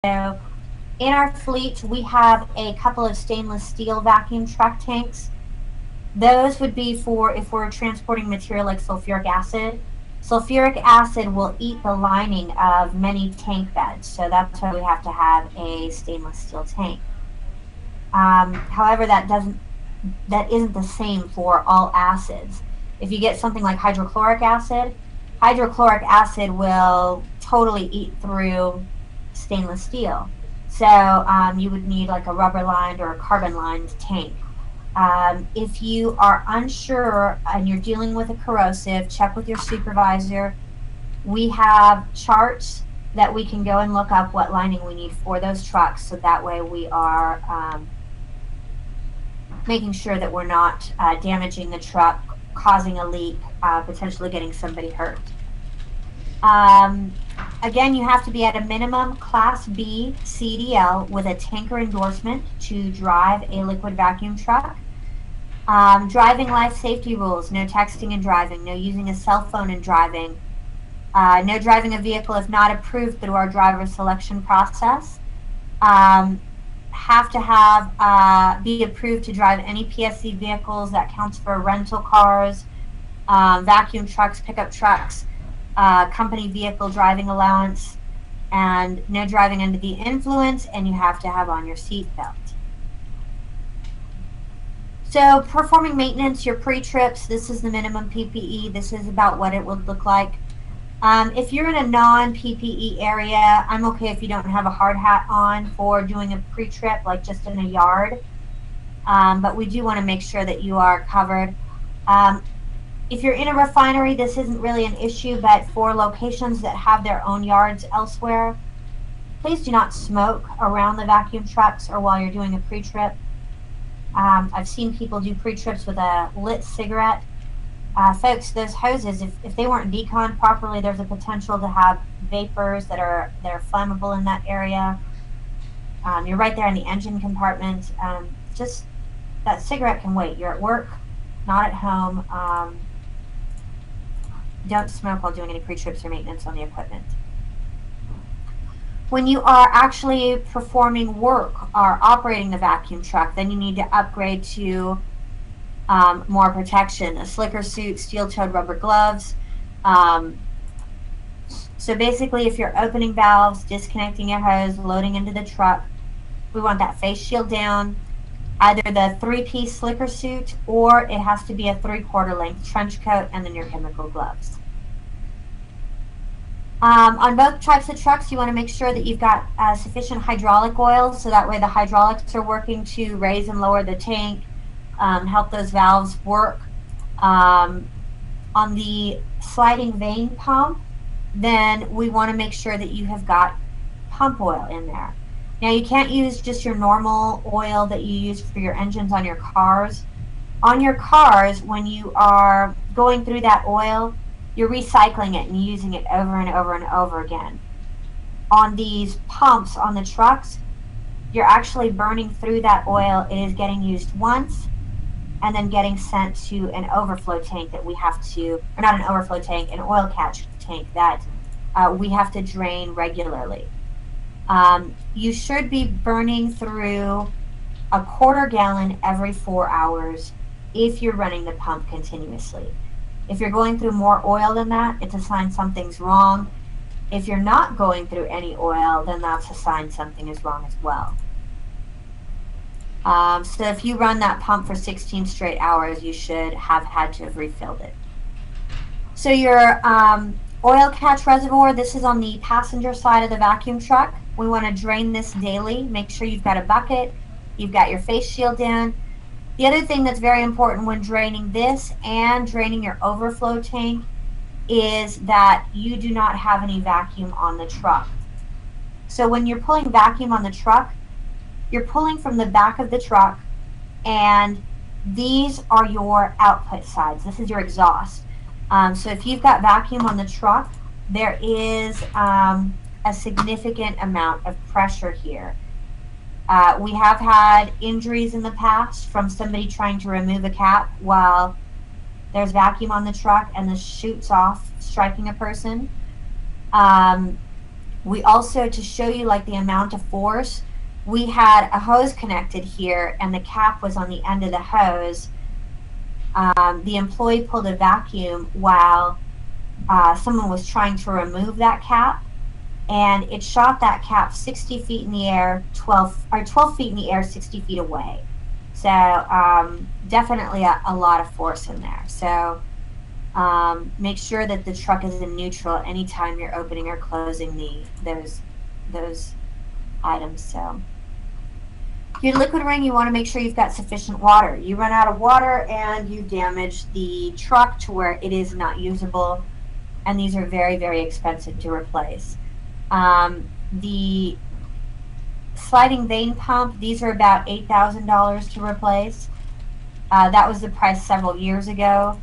So in our fleet, we have a couple of stainless steel vacuum truck tanks. Those would be for if we're transporting material like sulfuric acid. Sulfuric acid will eat the lining of many tank beds, so that's why we have to have a stainless steel tank. However, that isn't the same for all acids. If you get something like hydrochloric acid will totally eat through stainless steel. So you would need like a rubber lined or a carbon lined tank. If you are unsure and you're dealing with a corrosive, check with your supervisor. We have charts that we can go and look up what lining we need for those trucks, so that way we are making sure that we're not damaging the truck, causing a leak, potentially getting somebody hurt. Um, Again, you have to be at a minimum Class B CDL with a tanker endorsement to drive a liquid vacuum truck. Driving life safety rules: no texting and driving, no using a cell phone and driving, no driving a vehicle if not approved through our driver selection process. Um, have to have be approved to drive any PSC vehicles. That counts for rental cars, vacuum trucks, pickup trucks, company vehicle driving allowance, and no driving under the influence, and you have to have on your seatbelt. So performing maintenance, your pre-trips, this is the minimum PPE. This is about what it would look like. If you're in a non-PPE area, I'm okay if you don't have a hard hat on for doing a pre-trip, like just in a yard. But we do want to make sure that you are covered. If you're in a refinery, this isn't really an issue, but for locations that have their own yards elsewhere, please do not smoke around the vacuum trucks or while you're doing a pre-trip. I've seen people do pre-trips with a lit cigarette. Folks, those hoses, if they weren't deconned properly, there's a potential to have vapors that are flammable in that area. You're right there in the engine compartment. Just that cigarette can wait. You're at work, not at home. Don't smoke while doing any pre-trips or maintenance on the equipment. When you are actually performing work or operating the vacuum truck, then you need to upgrade to more protection: a slicker suit, steel-toed rubber gloves. So basically, if you're opening valves, disconnecting your hose, loading into the truck, we want that face shield down, either the 3-piece slicker suit, or it has to be a 3/4 length trench coat, and then your chemical gloves. On both types of trucks, you want to make sure that you've got sufficient hydraulic oil, so that way the hydraulics are working to raise and lower the tank, help those valves work. On the sliding vane pump, then we want to make sure that you have got pump oil in there. Now, you can't use just your normal oil that you use for your engines on your cars. On your cars, when you are going through that oil, you're recycling it and using it over and over and over again. On these pumps on the trucks, you're actually burning through that oil. It is getting used once and then getting sent to an overflow tank that we have to, or not an overflow tank, an oil catch tank that we have to drain regularly. You should be burning through a 1/4 gallon every 4 hours if you're running the pump continuously. If you're going through more oil than that, it's a sign something's wrong. If you're not going through any oil, then that's a sign something is wrong as well. So if you run that pump for 16 straight hours, you should have had to have refilled it. So your oil catch reservoir, this is on the passenger side of the vacuum truck. We want to drain this daily. Make sure you've got a bucket, you've got your face shield down. The other thing that's very important when draining this and draining your overflow tank is that you do not have any vacuum on the truck. So when you're pulling vacuum on the truck, you're pulling from the back of the truck, and these are your output sides. This is your exhaust. So if you've got vacuum on the truck, there is a significant amount of pressure here. We have had injuries in the past from somebody trying to remove a cap while there's vacuum on the truck and this shoots off, striking a person. We also, to show you like the amount of force, we had a hose connected here and the cap was on the end of the hose. The employee pulled a vacuum while someone was trying to remove that cap, and it shot that cap 60 feet in the air, 12 feet in the air, 60 feet away. So definitely a lot of force in there. So make sure that the truck is in neutral anytime you're opening or closing those items. So your liquid ring, you want to make sure you've got sufficient water. You run out of water and you damage the truck to where it is not usable, and these are very, very expensive to replace. The sliding vane pump, these are about $8,000 to replace. That was the price several years ago.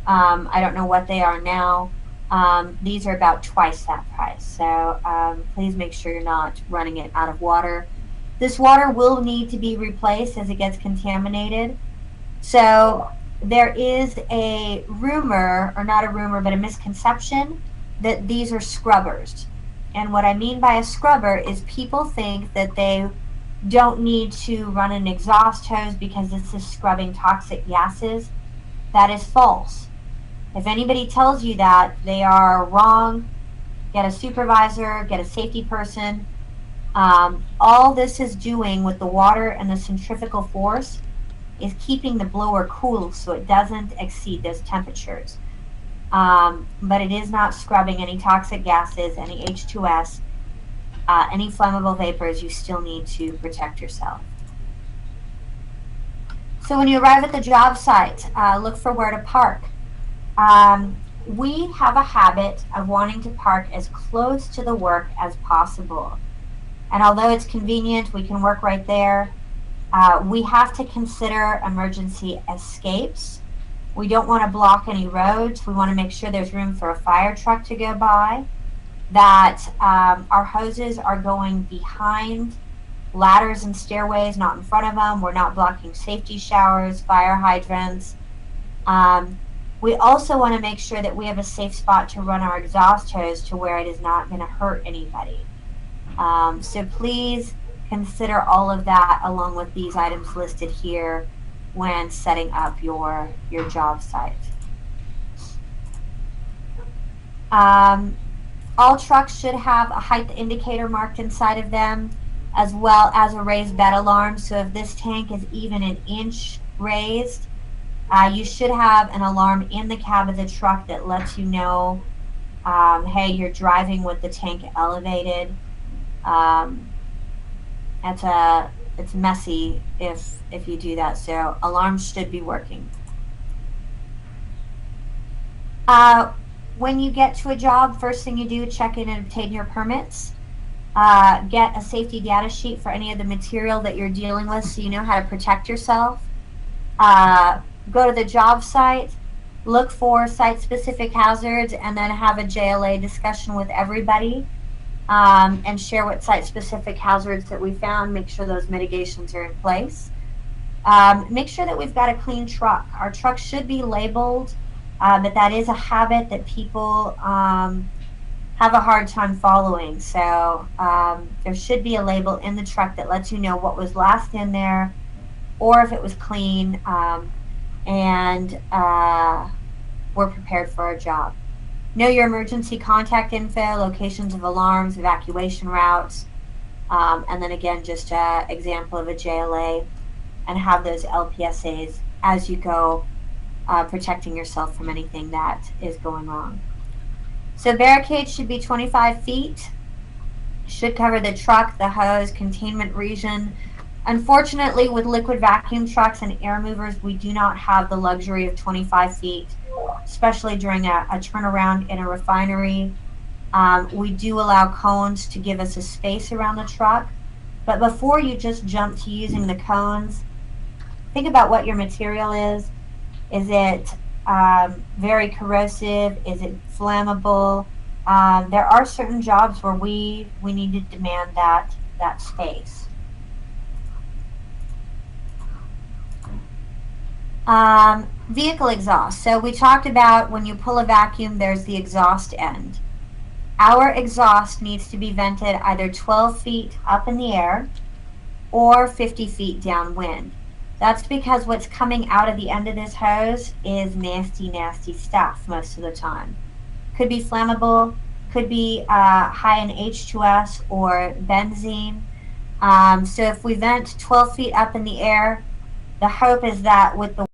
I don't know what they are now. These are about twice that price. So please make sure you're not running it out of water. This water will need to be replaced as it gets contaminated. So there is a rumor, or not a rumor, but a misconception that these are scrubbers. And what I mean by a scrubber is people think that they don't need to run an exhaust hose because this is scrubbing toxic gases. That is false. If anybody tells you that, they are wrong. Get a supervisor, get a safety person. All this is doing with the water and the centrifugal force is keeping the blower cool so it doesn't exceed those temperatures. But it is not scrubbing any toxic gases, any H2S, any flammable vapors. You still need to protect yourself. So when you arrive at the job site, look for where to park. We have a habit of wanting to park as close to the work as possible. And although it's convenient, we can work right there. We have to consider emergency escapes. We don't want to block any roads. We want to make sure there's room for a fire truck to go by, that our hoses are going behind ladders and stairways, not in front of them. We're not blocking safety showers, fire hydrants. We also want to make sure that we have a safe spot to run our exhaust hose to where it is not going to hurt anybody. So please consider all of that along with these items listed here when setting up your job site. All trucks should have a height indicator marked inside of them, as well as a raised bed alarm. So if this tank is even an inch raised, you should have an alarm in the cab of the truck that lets you know, hey, you're driving with the tank elevated. It's messy if you do that, so alarms should be working. When you get to a job, first thing you do, check in and obtain your permits. Get a safety data sheet for any of the material that you're dealing with so you know how to protect yourself. Go to the job site, look for site-specific hazards, and then have a JLA discussion with everybody. And share what site-specific hazards that we found. Make sure those mitigations are in place. Make sure that we've got a clean truck. Our truck should be labeled, but that is a habit that people have a hard time following. So there should be a label in the truck that lets you know what was last in there, or if it was clean, and we're prepared for our job. Know your emergency contact info, locations of alarms, evacuation routes, and then again, just an example of a JLA, and have those LPSAs as you go, protecting yourself from anything that is going wrong. So barricades should be 25 feet, should cover the truck, the hose, containment region. Unfortunately, with liquid vacuum trucks and air movers, we do not have the luxury of 25 feet. Especially during a turnaround in a refinery. We do allow cones to give us a space around the truck, but before you just jump to using the cones, think about what your material is. Is it very corrosive? Is it flammable? There are certain jobs where we need to demand that space. Vehicle exhaust. So we talked about when you pull a vacuum, there's the exhaust end. our exhaust needs to be vented either 12 feet up in the air or 50 feet downwind. That's because what's coming out of the end of this hose is nasty, nasty stuff most of the time. Could be flammable, could be high in H2S or benzene. So if we vent 12 feet up in the air, the hope is that with the